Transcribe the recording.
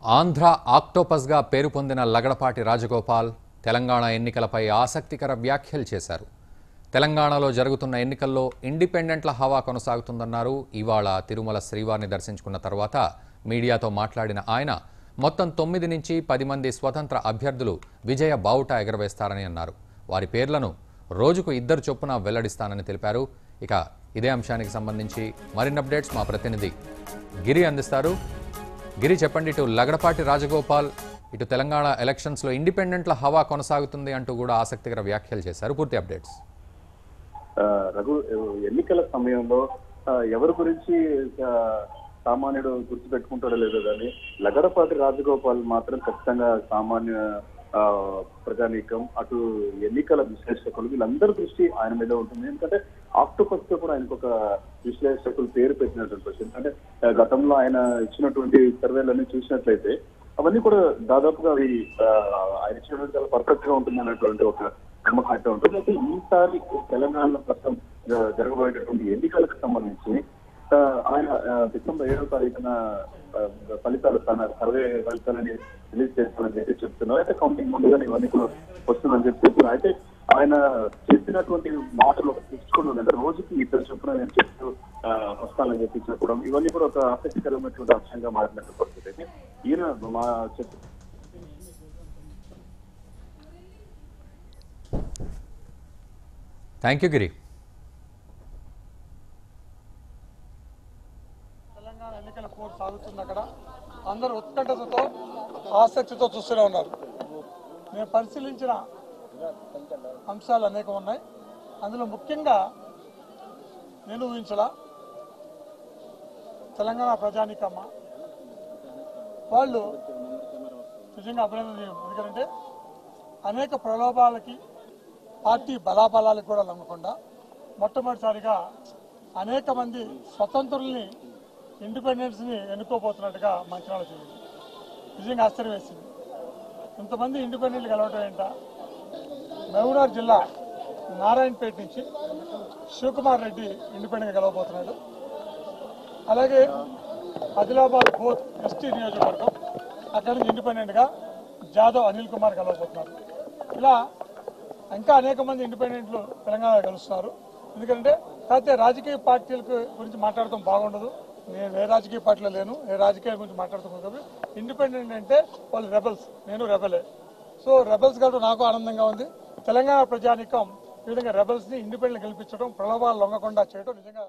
ఆంధ్ర ఆక్టోపస్గా పేరు పొందిన లగడపాటి రాజగోపాల్ తెలంగాణ ఎన్నికలపై ఆసక్తికర వ్యాఖ్యలు చేశారు. తెలంగాణలో జరుగుతున్న ఎన్నికల్లో ఇండిపెండెంట్ల హవా కొనసాగుతుందన్నారు. ఇవాళ తిరుమల శ్రీవారిని దర్శించుకున్న తర్వాత మీడియాతో మాట్లాడిన ఆయన మొత్తం 9 నుంచి 10 మంది స్వతంత్ర అభ్యర్థులు విజయ బావుటా ఎగరవేస్తారని అన్నారు. వారి పేర్లను రోజుకు 2 చొప్పున వెల్లడిస్తానని తెలిపారు. ఇక ఇదే అంశానికి సంబంధించి మరిన్ని అప్డేట్స్ మా ప్రతినిధి గిరి అందిస్తారు. గిరి, చెప్పండి, ఇటు లగడపాటి రాజగోపాల్ ఇటు తెలంగాణ ఎలక్షన్స్ లో ఇండిపెండెంట్ల హవా కొనసాగుతుంది అంటూ కూడా ఆసక్తికర వ్యాఖ్యలు చేశారు. పూర్తి అప్డేట్స్. రఘు, ఎన్నికల సమయంలో ఎవరి గురించి సామాన్యుడు గుర్తుపెట్టుకుంటాడో లేదో కానీ లగడపాటి రాజగోపాల్ మాత్రం ఖచ్చితంగా సామాన్య ప్రజానీకం, అటు ఎన్నికల విశ్లేషకులు వీళ్ళందరి దృష్టి ఆయన మీద ఉంటుంది. ఎందుకంటే ఆక్టోపస్ తో కూడా ఆయనకు ఒక విశ్లేషకులు పేరు పెట్టినటువంటి క్వశ్చన్. అంటే గతంలో ఆయన ఇచ్చినటువంటి సర్వేలన్నీ చూసినట్లయితే అవన్నీ కూడా దాదాపుగా అవి ఆయన ఇచ్చినటువంటి చాలా పర్ఫెక్ట్ గా ఉంటుంది అన్నటువంటి ఒక నమ్మకం అయితే ఉంటుంది. అయితే ఈసారి తెలంగాణలో ప్రస్తుతం జరగబోయేటటువంటి ఎన్నికలకు సంబంధించి ఆయన డిసెంబర్ 7వ తారీఖున ఫలితాలు తన సర్వే ఫలితాలని రిలీజ్ చేస్తానని చెప్పి చెప్తున్నారు. అయితే కౌంటింగ్ ముందుగానే ఇవన్నీ కూడా వస్తుందని చెప్పి చెప్తున్నారు. అయితే ఆయన చేసినటువంటి మాటలు తీసుకుని అంటే రోజుకి 2 చొప్పున నేను చెప్తూ వస్తానని చెప్పి చెప్పడం ఇవన్నీ కూడా ఒక ఆసక్తికరమైనటువంటి అంశంగా మారినట్టు పరిస్థితి. అయితే ఈయన మా థ్యాంక్ యూ గిరి. తెలంగాణ ఎన్నికల పోరు సాగుతుంది. అక్కడ అందరూ ఉత్కంఠతతో ఆసక్తితో చూస్తూనే ఉన్నారు. నేను పరిశీలించిన అంశాలు అనేకం ఉన్నాయి. అందులో ముఖ్యంగా నేను ఊహించలా తెలంగాణ ప్రజానీకమ్మ వాళ్ళు నిజంగా అభినందనీయం. ఎందుకంటే అనేక ప్రలోభాలకి పార్టీ బలాబలాలకు కూడా లొంగకుండా మొట్టమొదటిసారిగా అనేక మంది స్వతంత్రుల్ని ఇండిపెండెన్స్ని ఎన్నుకోబోతున్నట్టుగా మంచనాలు చేయండి. నిజంగా ఆశ్చర్యం వేసింది. ఇంతమంది ఇండిపెండెంట్ గెలవటం ఏంట. మహబూబ్నగర్ జిల్లా నారాయణపేట నుంచి శివకుమార్ రెడ్డి ఇండిపెండెంట్గా గెలవబోతున్నాడు. అలాగే ఆదిలాబాద్ బోత్ ఎస్టీ నియోజకవర్గం అక్కడి నుంచి ఇండిపెండెంట్గా జాదవ్ అనిల్ కుమార్ గెలవబోతున్నారు. ఇలా ఇంకా అనేక మంది ఇండిపెండెంట్లు తెలంగాణలో గెలుస్తున్నారు. ఎందుకంటే కాకపోతే రాజకీయ పార్టీల గురించి మాట్లాడటం బాగుండదు. నేను ఏ రాజకీయ పార్టీలో లేను, ఏ రాజకీయాల గురించి మాట్లాడుతున్నాను. కాబట్టి ఇండిపెండెంట్ అంటే వాళ్ళు రెబల్స్, నేను రెబలే. సో రెబల్స్ కాబట్టి నాకు ఆనందంగా ఉంది. తెలంగాణ ప్రజానీకం ఈ విధంగా రెబల్స్ని ఇండిపెండెంట్ గెలిపించడం, ప్రలోభాలు లొంగకుండా చేయడం నిజంగా